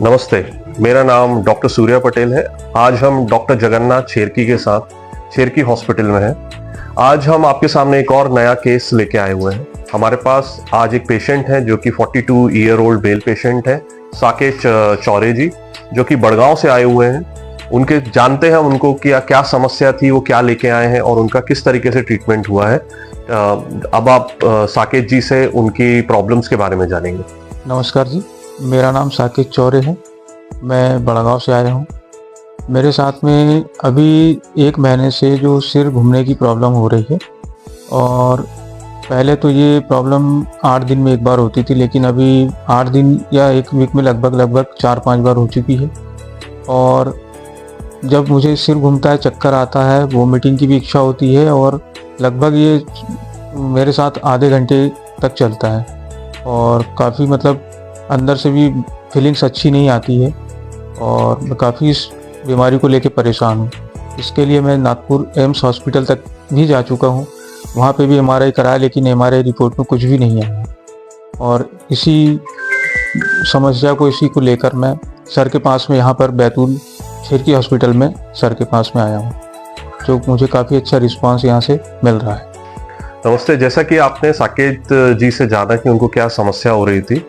नमस्ते, मेरा नाम डॉक्टर सूर्या पटेल है। आज हम डॉक्टर जगन्नाथ छेरकी के साथ छेरकी हॉस्पिटल में हैं। आज हम आपके सामने एक और नया केस लेके आए हुए हैं। हमारे पास आज एक पेशेंट है जो कि 42 ईयर ओल्ड मेल पेशेंट है, साकेत चौरे जी, जो कि बड़गांव से आए हुए हैं। उनके जानते हैं उनको क्या समस्या थी, वो क्या लेके आए हैं और उनका किस तरीके से ट्रीटमेंट हुआ है। अब आप साकेत जी से उनकी प्रॉब्लम्स के बारे में जानेंगे। नमस्कार जी, मेरा नाम साकेत चौरे है। मैं बड़गांव से आया हूँ। मेरे साथ में अभी 1 महीने से जो सिर घूमने की प्रॉब्लम हो रही है, और पहले तो ये प्रॉब्लम 8 दिन में एक बार होती थी, लेकिन अभी 8 दिन या 1 वीक में लगभग 4-5 बार हो चुकी है। और जब मुझे सिर घूमता है, चक्कर आता है, वोमिटिंग की भी इच्छा होती है, और लगभग ये मेरे साथ आधे घंटे तक चलता है, और काफ़ी अंदर से भी फीलिंग्स अच्छी नहीं आती है, और मैं काफ़ी इस बीमारी को लेके परेशान हूँ। इसके लिए मैं नागपुर एम्स हॉस्पिटल तक भी जा चुका हूँ। वहाँ पे भी एमआरआई कराया, लेकिन एमआरआई रिपोर्ट में कुछ भी नहीं आया। और इसी को लेकर मैं सर के पास में यहाँ पर बैतूल छेरकी हॉस्पिटल में सर के पास में आया हूँ, जो मुझे काफ़ी अच्छा रिस्पांस यहाँ से मिल रहा है। नमस्ते, जैसा कि आपने साकेत जी से जाना कि उनको क्या समस्या हो रही थी,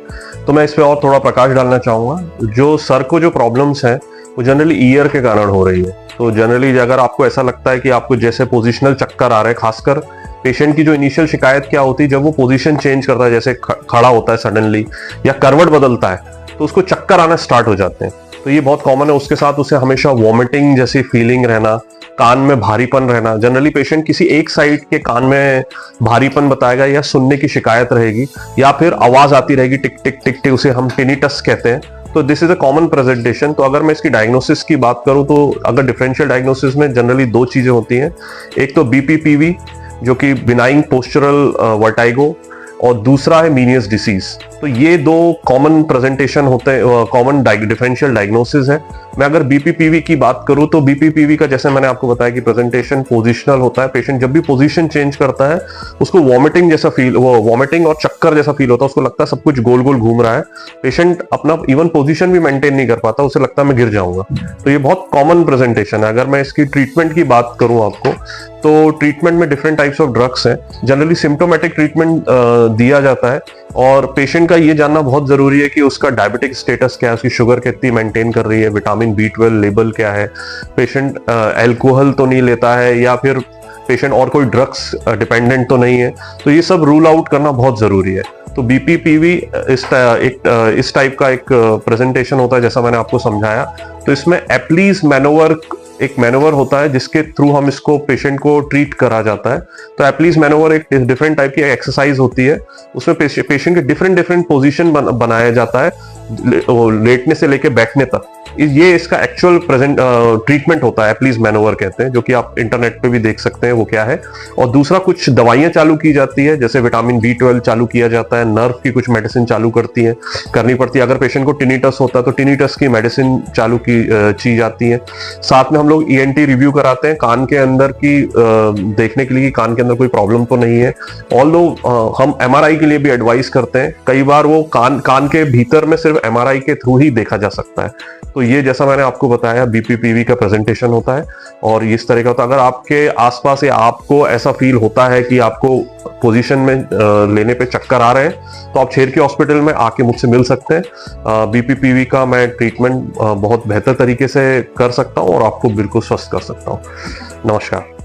तो मैं इस पे और थोड़ा प्रकाश डालना चाहूँगा। जो सर को जो प्रॉब्लम्स हैं वो जनरली ईयर के कारण हो रही है। तो जनरली अगर आपको ऐसा लगता है कि आपको जैसे पोजिशनल चक्कर आ रहे हैं, खासकर पेशेंट की जो इनिशियल शिकायत क्या होती है, जब वो पोजीशन चेंज करता है, जैसे खड़ा होता है सडनली या करवट बदलता है, तो उसको चक्कर आना स्टार्ट हो जाते हैं। तो ये बहुत कॉमन है। उसके साथ उसे हमेशा वॉमिटिंग जैसी फीलिंग रहना, कान में भारीपन रहना। जनरली पेशेंट किसी एक साइड के कान में भारीपन बताएगा, या सुनने की शिकायत रहेगी, या फिर आवाज आती रहेगी टिक टिक टिक टिक, उसे हम टिनिटस कहते हैं। तो this is a common presentation. तो अगर मैं इसकी डायग्नोसिस की बात करूं, तो अगर डिफरेंशियल डायग्नोसिस में जनरली 2 चीजें होती हैं। एक तो बीपीपीवी, जो कि बिनाइन पोस्चरल वर्टाइगो, और दूसरा है मीनियस डिसीज। तो ये 2 कॉमन प्रेजेंटेशन होते हैं, कॉमन डिफरेंशियल डायग्नोसिस है। मैं अगर बीपीपीवी की बात करूं, तो बीपीपीवी का जैसे मैंने आपको बताया कि प्रेजेंटेशन पोजिशनल होता है। पेशेंट जब भी पोजीशन चेंज करता है, उसको वॉमिटिंग और चक्कर जैसा फील होता है। उसको लगता है सब कुछ गोल गोल घूम रहा है। पेशेंट अपना इवन पोजीशन भी मेंटेन नहीं कर पाता, उसे लगता है मैं गिर जाऊंगा। तो ये बहुत कॉमन प्रेजेंटेशन है। अगर मैं इसकी ट्रीटमेंट की बात करूं आपको, तो ट्रीटमेंट में डिफरेंट टाइप्स ऑफ ड्रग्स हैं। जनरली सिम्टोमेटिक ट्रीटमेंट दिया जाता है, और पेशेंट का ये जानना बहुत जरूरी है कि उसका डायबिटिक स्टेटस क्या है, उसकी शुगर कितनी मेंटेन कर रही है, विटामिन B12 लेवल क्या है, पेशेंट अल्कोहल तो नहीं लेता है, या फिर पेशेंट और कोई ड्रग्स डिपेंडेंट तो नहीं है। तो ये सब रूल आउट करना बहुत जरूरी है। तो बीपीपीवी इस टाइप का एक प्रेजेंटेशन होता है, जैसा मैंने आपको समझाया। तो इसमें एप्लीज मैनोवर एक मैनोवर होता है, जिसके थ्रू हम इसको पेशेंट को ट्रीट करा जाता है। तो एप्लीज मैनोवर एक डिफरेंट टाइप की एक्सरसाइज होती है। उसमें पेशेंट के डिफरेंट पोजीशन बनाया जाता है, लेटने से लेके बैठने तक। ये इसका एक्चुअल ट्रीटमेंट होता है, एप्लीज मैनोवर कहते हैं, जो कि आप इंटरनेट पे भी देख सकते हैं वो क्या है। और दूसरा, कुछ दवाइयां चालू की जाती है, जैसे विटामिन B12 चालू किया जाता है, नर्व की कुछ मेडिसिन चालू करनी पड़ती है। अगर पेशेंट को टिनिटस होता है, तो टिनिटस की मेडिसिन चालू की जाती है। साथ में हम लोग ENT रिव्यू कराते हैं, कान के अंदर की देखने के लिए कि कान के अंदर कोई प्रॉब्लम तो नहीं है। ऑल्दो हम MRI के लिए भी एडवाइस करते हैं। कई बार वो कान के भीतर में सिर्फ MRI के थ्रू ही देखा जा सकता है। तो ये जैसा मैंने आपको बताया, बीपीपीवी का प्रेजेंटेशन होता है, और इस तरह का होता है। अगर आपके आसपास या आपको ऐसा फील होता है कि आपको पोजीशन में लेने पे चक्कर आ रहे हैं, तो आप छेरकी हॉस्पिटल में आके मुझसे मिल सकते हैं। बीपीपीवी का मैं ट्रीटमेंट बहुत बेहतर तरीके से कर सकता हूँ, और आपको बिल्कुल स्वस्थ कर सकता हूँ। नमस्कार।